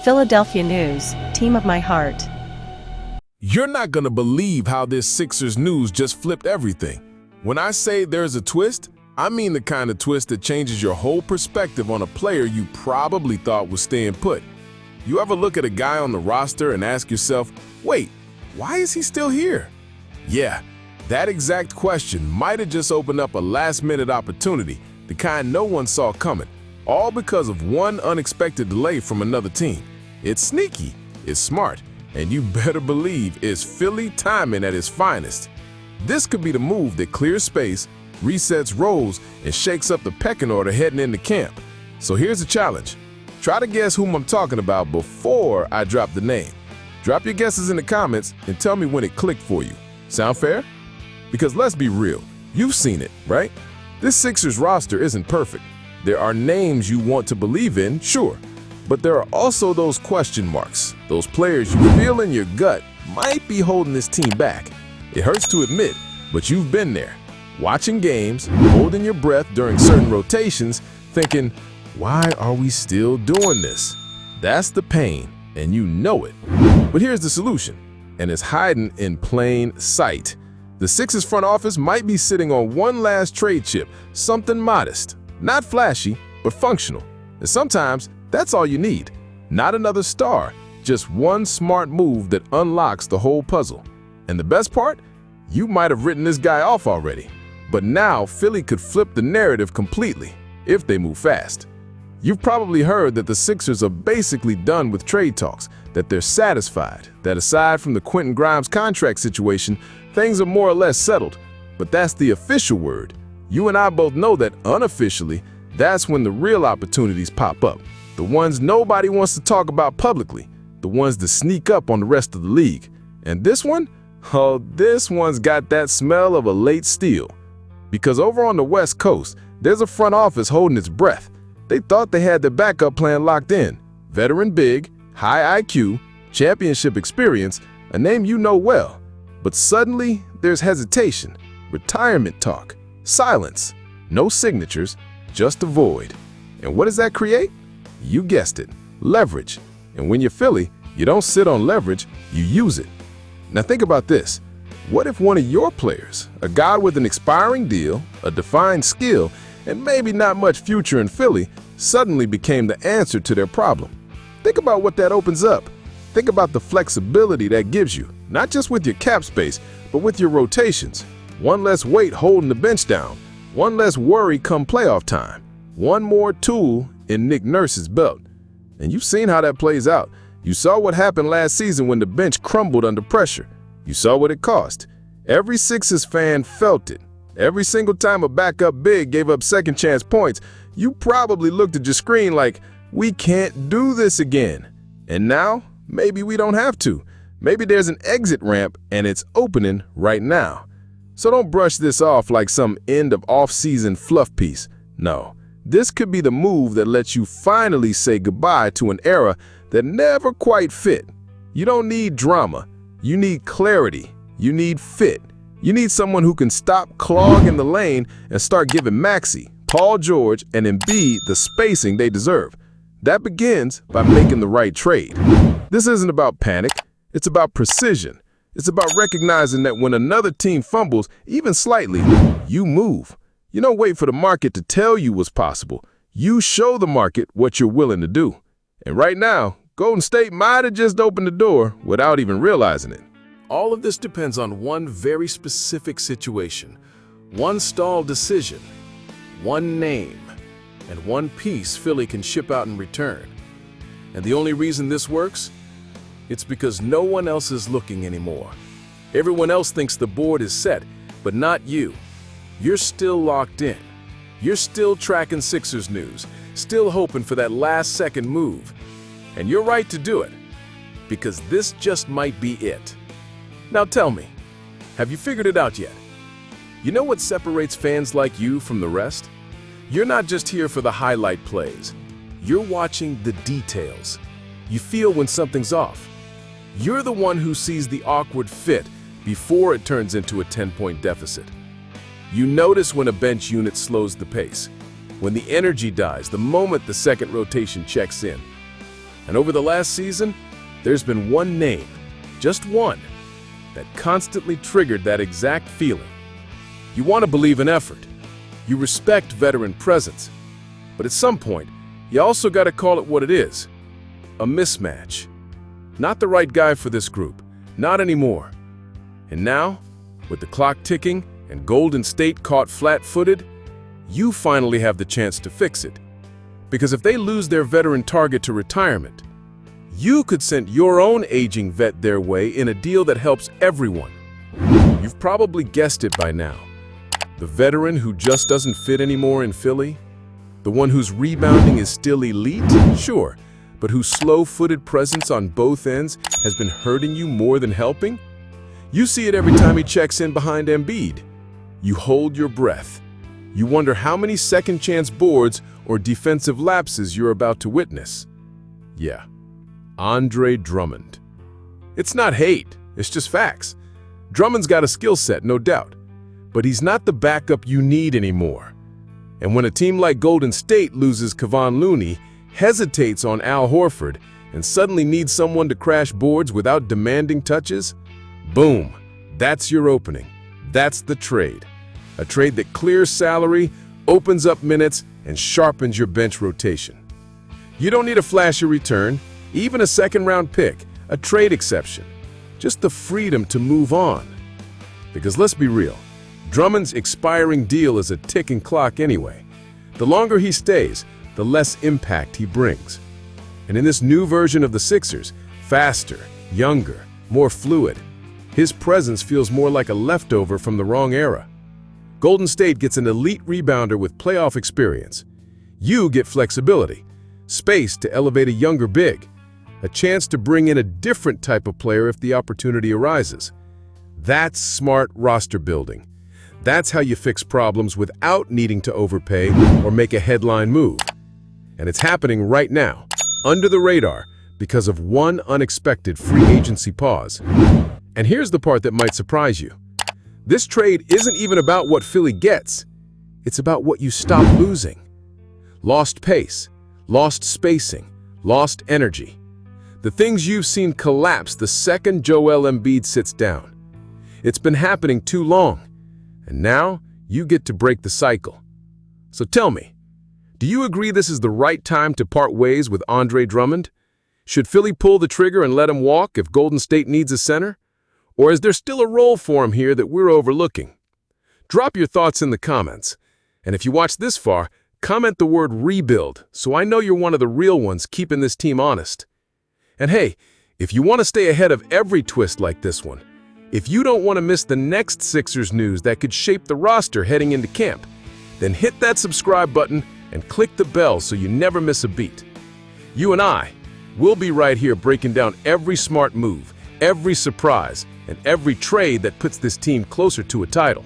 Philadelphia news, team of my heart. You're not gonna believe how this Sixers news just flipped everything. When I say there's a twist, I mean the kind of twist that changes your whole perspective on a player you probably thought was staying put. You ever look at a guy on the roster and ask yourself, wait, why is he still here? Yeah, that exact question might have just opened up a last-minute opportunity, the kind no one saw coming, all because of one unexpected delay from another team. It's sneaky, it's smart, and you better believe it's Philly timing at its finest. This could be the move that clears space, resets roles, and shakes up the pecking order heading into camp. So here's the challenge. Try to guess whom I'm talking about before I drop the name. Drop your guesses in the comments and tell me when it clicked for you. Sound fair? Because let's be real, you've seen it, right? This Sixers roster isn't perfect. There are names you want to believe in, sure, but there are also those question marks, those players you feel in your gut might be holding this team back. It hurts to admit, but you've been there, watching games, holding your breath during certain rotations, thinking, why are we still doing this? That's the pain, and you know it. But here's the solution, and it's hiding in plain sight. The Sixers front office might be sitting on one last trade chip, something modest, not flashy, but functional. And sometimes that's all you need. Not another star, just one smart move that unlocks the whole puzzle. And the best part? You might have written this guy off already. But now Philly could flip the narrative completely, if they move fast. You've probably heard that the Sixers are basically done with trade talks, that they're satisfied, that aside from the Quentin Grimes contract situation, things are more or less settled. But that's the official word. You and I both know that unofficially, that's when the real opportunities pop up. The ones nobody wants to talk about publicly, the ones that sneak up on the rest of the league. And this one? Oh, this one's got that smell of a late steal. Because over on the West Coast, there's a front office holding its breath. They thought they had their backup plan locked in. Veteran big, high IQ, championship experience, a name you know well. But suddenly, there's hesitation, retirement talk, silence, no signatures, just a void. And what does that create? You guessed it, leverage. And when you're Philly, you don't sit on leverage, you use it. Now think about this. What if one of your players, a guy with an expiring deal, a defined skill, and maybe not much future in Philly, suddenly became the answer to their problem? Think about what that opens up. Think about the flexibility that gives you, not just with your cap space, but with your rotations. One less weight holding the bench down, one less worry come playoff time, one more tool in Nick Nurse's belt. And you've seen how that plays out. You saw what happened last season when the bench crumbled under pressure. You saw what it cost. Every Sixers fan felt it. Every single time a backup big gave up second chance points, you probably looked at your screen like, we can't do this again. And now, maybe we don't have to. Maybe there's an exit ramp and it's opening right now. So don't brush this off like some end of off-season fluff piece. No, this could be the move that lets you finally say goodbye to an era that never quite fit. You don't need drama. You need clarity. You need fit. You need someone who can stop clogging the lane and start giving Maxey, Paul George, and Embiid the spacing they deserve. That begins by making the right trade. This isn't about panic. It's about precision. It's about recognizing that when another team fumbles, even slightly, you move. You don't wait for the market to tell you what's possible. You show the market what you're willing to do. And right now, Golden State might have just opened the door without even realizing it. All of this depends on one very specific situation, one stalled decision, one name, and one piece Philly can ship out in return. And the only reason this works? It's because no one else is looking anymore. Everyone else thinks the board is set, but not you. You're still locked in. You're still tracking Sixers news, still hoping for that last-second move. And you're right to do it, because this just might be it. Now tell me, have you figured it out yet? You know what separates fans like you from the rest? You're not just here for the highlight plays. You're watching the details. You feel when something's off. You're the one who sees the awkward fit before it turns into a 10-point deficit. You notice when a bench unit slows the pace, when the energy dies the moment the second rotation checks in. And over the last season, there's been one name, just one, that constantly triggered that exact feeling. You want to believe in effort. You respect veteran presence. But at some point, you also got to call it what it is. A mismatch. Not the right guy for this group. Not anymore. And now, with the clock ticking and Golden State caught flat-footed, you finally have the chance to fix it. Because if they lose their veteran target to retirement, you could send your own aging vet their way in a deal that helps everyone. You've probably guessed it by now. The veteran who just doesn't fit anymore in Philly? The one whose rebounding is still elite? Sure, but whose slow-footed presence on both ends has been hurting you more than helping? You see it every time he checks in behind Embiid. You hold your breath. You wonder how many second-chance boards or defensive lapses you're about to witness. Yeah, Andre Drummond. It's not hate, it's just facts. Drummond's got a skill set, no doubt, but he's not the backup you need anymore. And when a team like Golden State loses Kevon Looney, hesitates on Al Horford, and suddenly needs someone to crash boards without demanding touches, boom, that's your opening. That's the trade. A trade that clears salary, opens up minutes, and sharpens your bench rotation. You don't need a flashy return, even a second-round pick, a trade exception. Just the freedom to move on. Because let's be real, Drummond's expiring deal is a ticking clock anyway. The longer he stays, the less impact he brings. And in this new version of the Sixers, faster, younger, more fluid, his presence feels more like a leftover from the wrong era. Golden State gets an elite rebounder with playoff experience. You get flexibility, space to elevate a younger big, a chance to bring in a different type of player if the opportunity arises. That's smart roster building. That's how you fix problems without needing to overpay or make a headline move. And it's happening right now, under the radar, because of one unexpected free agency pause. And here's the part that might surprise you. This trade isn't even about what Philly gets. It's about what you stop losing. Lost pace, lost spacing, lost energy. The things you've seen collapse the second Joel Embiid sits down. It's been happening too long. And now, you get to break the cycle. So tell me, do you agree this is the right time to part ways with Andre Drummond? Should Philly pull the trigger and let him walk if Golden State needs a center? Or is there still a role for him here that we're overlooking? Drop your thoughts in the comments. And if you watched this far, comment the word rebuild so I know you're one of the real ones keeping this team honest. And hey, if you want to stay ahead of every twist like this one, if you don't want to miss the next Sixers news that could shape the roster heading into camp, then hit that subscribe button and click the bell so you never miss a beat. You and I, we'll be right here breaking down every smart move, every surprise, and every trade that puts this team closer to a title.